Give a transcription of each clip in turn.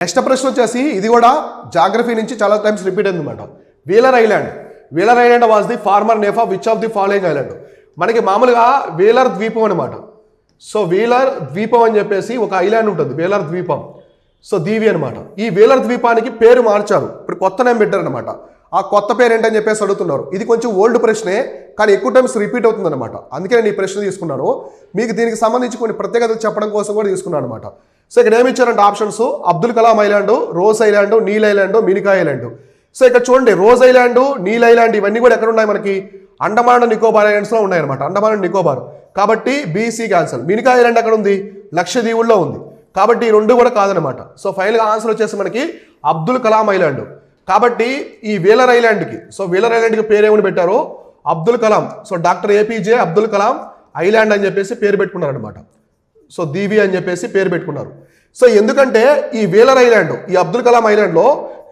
Next ప్రశ్న వచ్చేసి ఇది కూడా జాగ్రఫీ నుంచి చాలా టైమ్స్ రిపీట్ అయింది అనమాట. Wheeler Island. Wheeler Island was the former name of which of the following island. మనకి మామూలుగా వీలర్ ద్వీపం అనమాట. సో వీలర్ ద్వీపం అని చెప్పేసి ఒక ఐలాండ్ ఉంటుంది, వీలర్ ద్వీపం. సో దీవి అనమాట. ఈ వీలర్ ద్వీపానికి పేరు మార్చారు, ఇప్పుడు కొత్త నేమ్ పెట్టారనమాట. ఆ కొత్త పేరు ఏంటని చెప్పేసి అడుగుతున్నారు. ఇది కొంచెం ఓల్డ్ ప్రశ్నే, కానీ ఎక్కువ టైమ్స్ రిపీట్ అవుతుంది అనమాట. అందుకే నేను ఈ ప్రశ్న తీసుకున్నాను. మీకు దీనికి సంబంధించి కొన్ని ప్రత్యేకతలు చెప్పడం కోసం కూడా తీసుకున్నాను అనమాట. సో ఇక్కడ ఏమి ఇచ్చారంటే options: Abdul Kalam Island, Rose Island, Neil Island, Minicoy Island. So ఇక్కడ చూడండి, రోజ్ ఐలాండ్, నీల్ ఐలాండ్ ఇవన్నీ కూడా ఎక్కడ ఉన్నాయి మనకి? అండమాన్ అండ్ నికోబార్ ఐలాండ్స్లో ఉన్నాయన్నమాట. అండమాన్ అండ్ నికోబార్, కాబట్టి బీసీ క్యాన్సల్. మినికా ఐలాండ్ ఎక్కడ ఉంది? లక్షద్వీపుల్లో ఉంది, కాబట్టి ఈ రెండు కూడా కాదనమాట. సో ఫైనల్గా ఆన్సర్ వచ్చేసి మనకి అబ్దుల్ కలాం ఐలాండ్. కాబట్టి ఈ వీలర్ ఐలాండ్కి, సో వీలర్ ఐలాండ్కి పేరు ఏమని పెట్టారు? Abdul Kalam. So doctor APJ Abdul Kalam island అని చెప్పేసి పేరు పెట్టుకున్నారు అనమాట. సో దీవి అని చెప్పేసి పేరు పెట్టుకున్నారు. సో ఎందుకంటే ఈ వీలర్ ఐలాండ్, ఈ అబ్దుల్ కలాం ఐలాండ్లో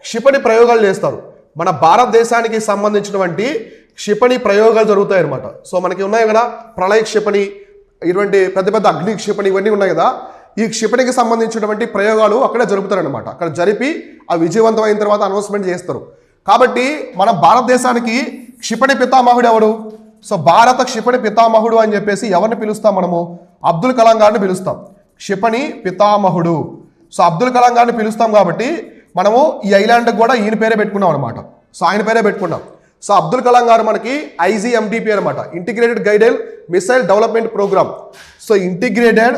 క్షిపణి ప్రయోగాలు చేస్తారు. మన భారతదేశానికి సంబంధించినటువంటి క్షిపణి ప్రయోగాలు జరుగుతాయి అనమాట. సో మనకి ఉన్నాయి కదా ప్రళయ క్షిపణి, ఇటువంటి పెద్ద పెద్ద అగ్ని క్షిపణి ఇవన్నీ ఉన్నాయి కదా. ఈ క్షిపణికి సంబంధించినటువంటి ప్రయోగాలు అక్కడే జరుపుతారనమాట. అక్కడ జరిపి ఆ విజయవంతమైన తర్వాత అనౌన్స్మెంట్ చేస్తారు. కాబట్టి మన భారతదేశానికి క్షిపణి పితామహుడు ఎవరు? సో భారత క్షిపణి పితామహుడు అని చెప్పేసి ఎవరిని పిలుస్తాం మనము? అబ్దుల్ కలాం గారిని పిలుస్తాం, క్షిపణి పితామహుడు. సో అబ్దుల్ కలాం గారిని పిలుస్తాం కాబట్టి మనము ఈ ఐలాండ్కి కూడా ఈయన పేరే పెట్టుకున్నాం అనమాట. సో ఆయన పేరే పెట్టుకున్నాం. సో అబ్దుల్ కలాం గారు మనకి IGMDP అనమాట, integrated guided missile development program. So integrated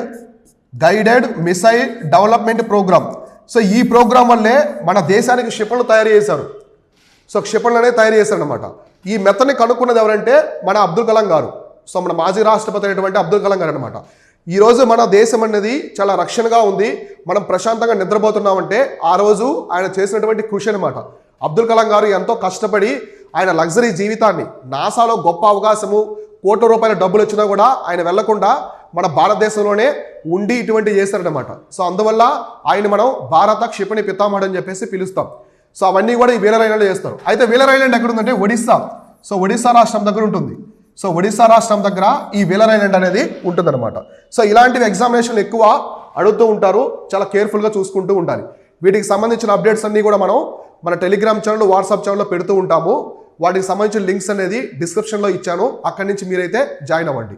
guided missile development program. So ఈ ప్రోగ్రాం వల్లే మన దేశానికి క్షిపణులు తయారు చేశారు. సో క్షిపణులు అనేది తయారు చేశారు అనమాట. ఈ మెథడ్ని కనుక్కున్నది ఎవరంటే మన అబ్దుల్ కలాం గారు. సో మన మాజీ రాష్ట్రపతి అయినటువంటి అబ్దుల్ కలాం గారు అనమాట. ఈరోజు మన దేశం అనేది చాలా రక్షణగా ఉంది, మనం ప్రశాంతంగా నిద్రపోతున్నామంటే ఆ రోజు ఆయన చేసినటువంటి కృషి అనమాట. అబ్దుల్ కలాం గారు ఎంతో కష్టపడి ఆయన లగ్జరీ జీవితాన్ని, నాసాలో గొప్ప అవకాశము, కోట్ల రూపాయల డబ్బులు వచ్చినా కూడా ఆయన వెళ్లకుండా మన భారతదేశంలోనే ఉండి ఇటువంటి చేశారనమాట. సో అందువల్ల ఆయన మనం భారత క్షిపణి పితామహుడు అని చెప్పేసి పిలుస్తాం. సో అవన్నీ కూడా ఈ వీలర్ ఐలాండ్లో చేస్తారు. అయితే వీలర్ ఐలాండ్ ఎక్కడ ఉందంటే ఒడిస్సా. సో ఒడిస్సా రాష్ట్రం దగ్గర ఉంటుంది. సో ఒడిస్సా రాష్ట్రం దగ్గర ఈ వీలర్ ఐలాండ్ అనేది ఉంటుందన్నమాట. సో ఇలాంటివి ఎగ్జామినేషన్లు ఎక్కువ అడుగుతూ ఉంటారు, చాలా కేర్ఫుల్గా చూసుకుంటూ ఉండాలి. వీటికి సంబంధించిన అప్డేట్స్ అన్నీ కూడా మనం మన టెలిగ్రామ్ ఛానల్, వాట్సాప్ ఛానల్లో పెడుతూ ఉంటాము. వాటికి సంబంధించిన లింక్స్ అనేది డిస్క్రిప్షన్లో ఇచ్చాను, అక్కడి నుంచి మీరైతే జాయిన్ అవ్వండి.